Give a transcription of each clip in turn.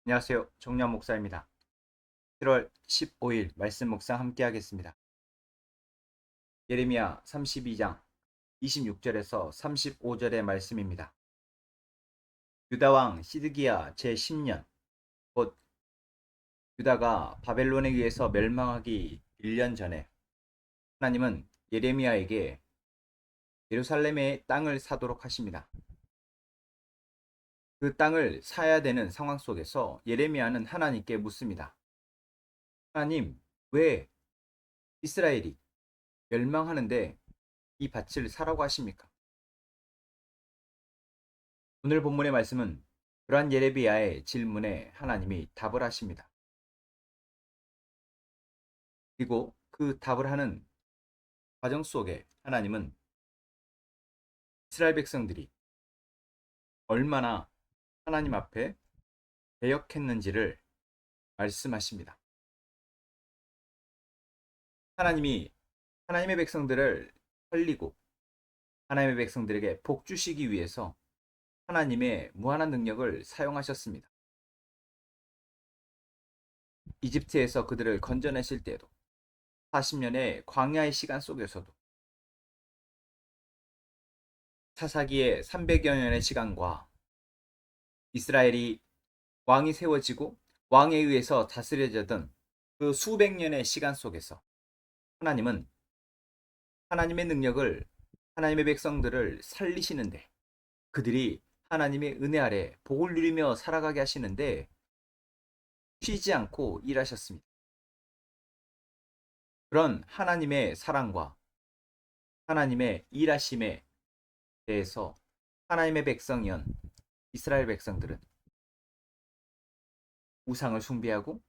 안녕하세요. 정량 목사입니다. 7월 15일 말씀 묵상 함께 하겠습니다. 예레미야 32장 26절에서 35절의 말씀입니다. 유다 왕 시드기야 제10년 곧 유다가 바벨론에 의해서 멸망하기 1년 전에 하나님은 예레미야에게 예루살렘의 땅을 사도록 하십니다. 그 땅을 사야 되는 상황 속에서 예레미야는 하나님께 묻습니다. 하나님, 왜 이스라엘이 멸망하는데 이 밭을 사라고 하십니까? 오늘 본문의 말씀은 그러한 예레미야의 질문에 하나님이 답을 하십니다. 그리고 그 답을 하는 과정 속에 하나님은 이스라엘 백성들이 얼마나 하나님 앞에 배역했는지를 말씀하십니다. 하나님이 하나님의 백성들을 살리고 하나님의 백성들에게 복 주시기 위해서 하나님의 무한한 능력을 사용하셨습니다. 이집트에서 그들을 건져내실 때에도 40년의 광야의 시간 속에서도 사사기의 300여 년의 시간과 이스라엘이 왕이 세워지고 왕에 의해서 다스려지던 그 수백 년의 시간 속에서 하나님은 하나님의 능력을 하나님의 백성들을 살리시는데 그들이 하나님의 은혜 아래 복을 누리며 살아가게 하시는데 쉬지 않고 일하셨습니다. 그런 하나님의 사랑과 하나님의 일하심에 대해서 하나님의 백성이온 이스라엘 백성들은 우상을 숭배하고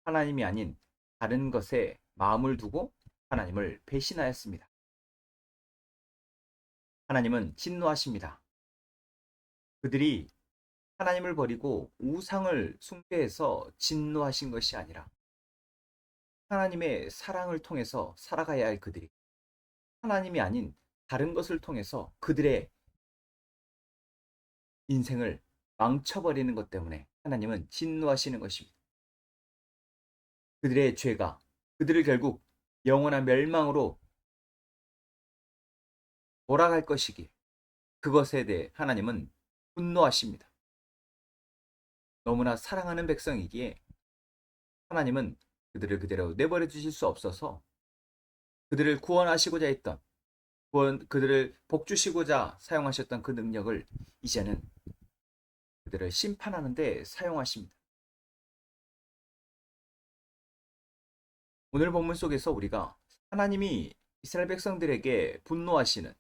하나님이 아닌 다른 것에 마음을 두고 하나님을 배신하였습니다. 하나님은 진노하십니다. 그들이 하나님을 버리고 우상을 숭배해서 진노하신 것이 아니라 하나님의 사랑을 통해서 살아가야 할 그들이 하나님이 아닌 다른 것을 통해서 그들의 인생을 망쳐버리는 것 때문에 하나님은 진노하시는 것입니다. 그들의 죄가 그들을 결국 영원한 멸망으로 돌아갈 것이기에 그것에 대해 하나님은 분노하십니다. 너무나 사랑하는 백성이기에 하나님은 그들을 그대로 내버려 두실 수 없어서 그들을 구원하시고자 했던 그들을 복주시고자 사용하셨던 그 능력을 이제는 그들을 심판하는 데 사용하십니다. 오늘 본문 속에서 우리가 하나님이 이스라엘 백성들에게 분노하시는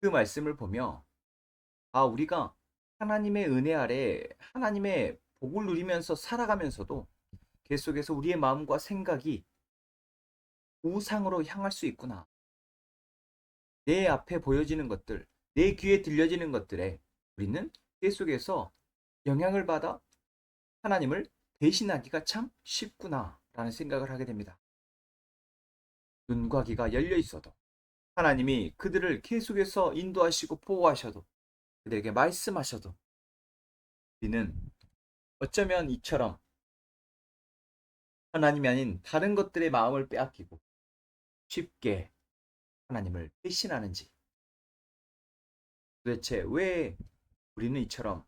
그 말씀을 보며 우리가 하나님의 은혜 아래 하나님의 복을 누리면서 살아가면서도 계속해서 우리의 마음과 생각이 우상으로 향할 수 있구나. 내 앞에 보여지는 것들, 내 귀에 들려지는 것들에 우리는 계속해서 영향을 받아 하나님을 배신하기가 참 쉽구나 라는 생각을 하게 됩니다. 눈과 귀가 열려 있어도 하나님이 그들을 계속해서 인도하시고 보호하셔도 그들에게 말씀하셔도 우리는 어쩌면 이처럼 하나님이 아닌 다른 것들의 마음을 빼앗기고 쉽게 하나님을 배신하는지 도대체 왜 우리는 이처럼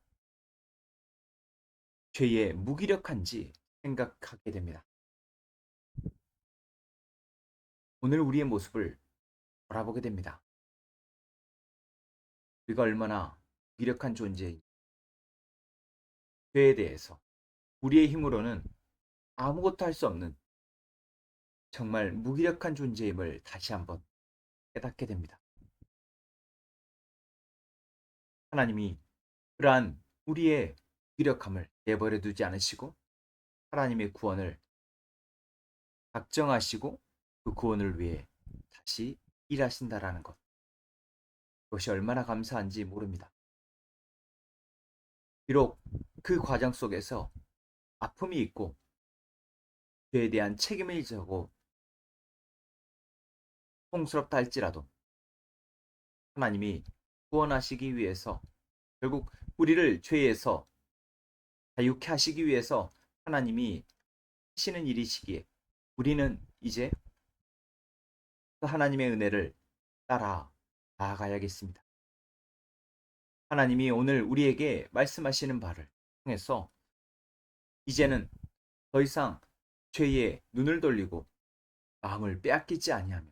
죄에 무기력한지 생각하게 됩니다. 오늘 우리의 모습을 돌아보게 됩니다. 우리가 얼마나 무기력한 존재인지 죄에 대해서 우리의 힘으로는 아무것도 할 수 없는 정말 무기력한 존재임을 다시 한번 깨닫게 됩니다. 하나님이 그러한 우리의 무기력함을 내버려 두지 않으시고 하나님의 구원을 작정하시고 그 구원을 위해 다시 일하신다라는 것. 그것이 얼마나 감사한지 모릅니다. 비록 그 과정 속에서 아픔이 있고 죄에 대한 책임을 져고 통스럽다 할지라도 하나님이 구원하시기 위해서 결국 우리를 죄에서 자유케 하시기 위해서 하나님이 하시는 일이시기에 우리는 이제 그 하나님의 은혜를 따라 나아가야겠습니다. 하나님이 오늘 우리에게 말씀하시는 바를 통해서 이제는 더 이상 죄에 눈을 돌리고 마음을 빼앗기지 아니하며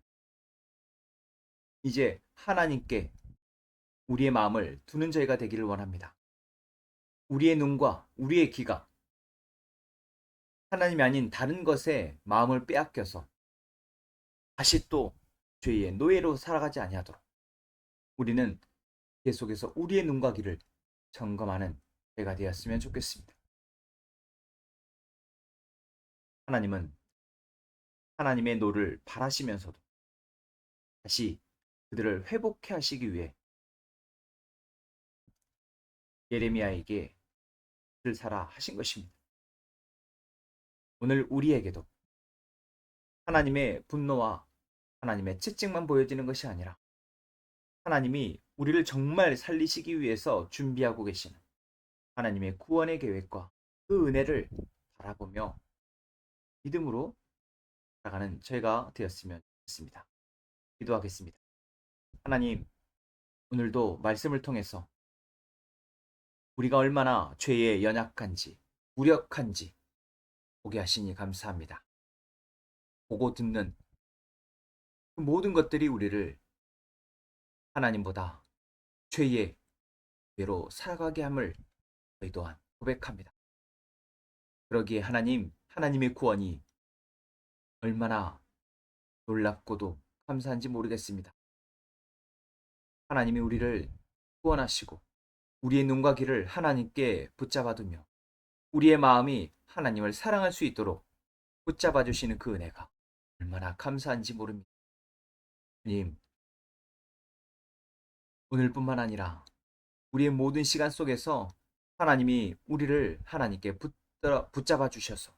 이제 하나님께 우리의 마음을 두는 저희가 되기를 원합니다. 우리의 눈과 우리의 귀가 하나님이 아닌 다른 것에 마음을 빼앗겨서 다시 또 죄의 노예로 살아가지 아니하도록 우리는 계속해서 우리의 눈과 귀를 점검하는 때가 되었으면 좋겠습니다. 하나님은 하나님의 노를 바라시면서도 다시 그들을 회복해 하시기 위해 예레미야에게 글 사라 하신 것입니다. 오늘 우리에게도 하나님의 분노와 하나님의 채찍만 보여지는 것이 아니라 하나님이 우리를 정말 살리시기 위해서 준비하고 계시는 하나님의 구원의 계획과 그 은혜를 바라보며 믿음으로 나가는 저희가 되었으면 좋겠습니다. 기도하겠습니다. 하나님, 오늘도 말씀을 통해서 우리가 얼마나 죄에 연약한지, 무력한지 보게 하시니 감사합니다. 보고 듣는 그 모든 것들이 우리를 하나님보다 죄의 죄로 살아가게 함을 저희 또한 고백합니다. 그러기에 하나님, 하나님의 구원이 얼마나 놀랍고도 감사한지 모르겠습니다. 하나님이 우리를 구원하시고 우리의 눈과 귀를 하나님께 붙잡아두며 우리의 마음이 하나님을 사랑할 수 있도록 붙잡아 주시는 그 은혜가 얼마나 감사한지 모릅니다. 주님, 오늘뿐만 아니라 우리의 모든 시간 속에서 하나님이 우리를 하나님께 붙잡아 주셔서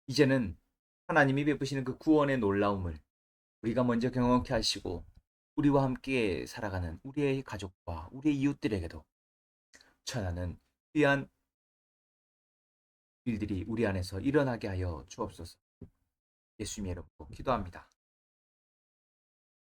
이제는 하나님이 베푸시는 그 구원의 놀라움을 우리가 먼저 경험케 하시고 우리와 함께 살아가는 우리의 가족과 우리의 이웃들에게도 전하는 귀한 일들이 우리 안에서 일어나게 하여 주옵소서. 예수님의 이름으로 기도합니다.